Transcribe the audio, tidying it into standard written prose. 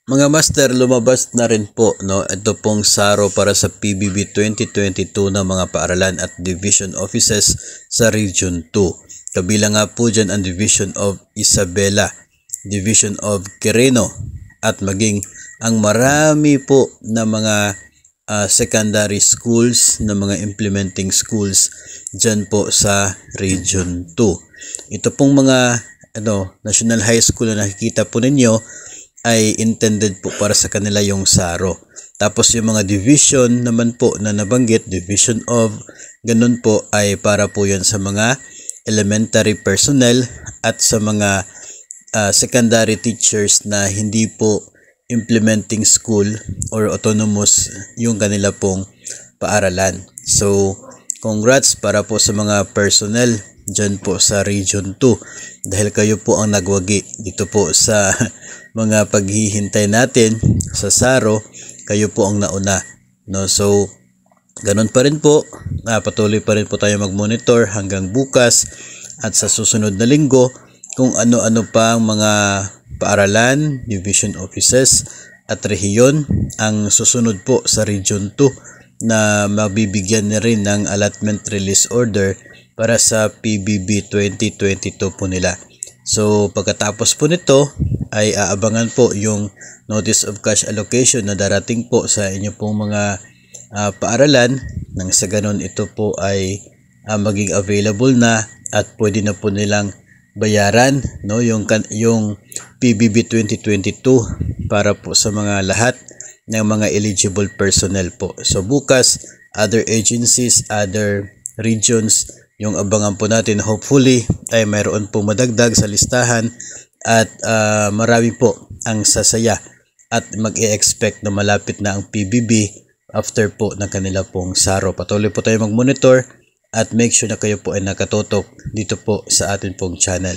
Mga master, lumabas na rin po ito pong SARO para sa PBB 2022 ng mga paaralan at division offices sa Region 2. Kabilang nga po dyan ang Division of Isabela, Division of Quirino at maging ang marami po na mga secondary schools na mga implementing schools dyan po sa Region 2. Ito pong mga National High School na nakikita po ninyo ay intended po para sa kanila yung SARO. Tapos yung mga division naman po na nabanggit, division of, ganun po ay para po yan sa mga elementary personnel at sa mga secondary teachers na hindi po implementing school or autonomous yung kanila pong paaralan. So, congrats para po sa mga personnel dyan po sa Region 2 dahil kayo po ang nagwagi dito po sa mga paghihintay natin sa SARO, kayo po ang nauna. So, ganun pa rin po, patuloy pa rin po tayo mag-monitor hanggang bukas at sa susunod na linggo kung ano-ano pa ang mga paaralan, division offices at rehiyon ang susunod po sa Region 2 na mabibigyan na rin ng allotment release order para sa PBB 2022 po nila. So pagkatapos po nito ay aabangan po yung notice of cash allocation na darating po sa inyo pong mga paaralan nang sa ganun ito po ay maging available na at pwede na po nilang bayaran yung PBB 2022 para po sa mga lahat ng mga eligible personnel po. So bukas, other agencies, other regions, yung abangan po natin, hopefully ay mayroon po madagdag sa listahan at marami po ang sasaya at mag-e-expect na malapit na ang PBB after po ng kanila pong SARO. Patuloy po tayo mag-monitor at make sure na kayo po ay nakatutok dito po sa atin pong channel.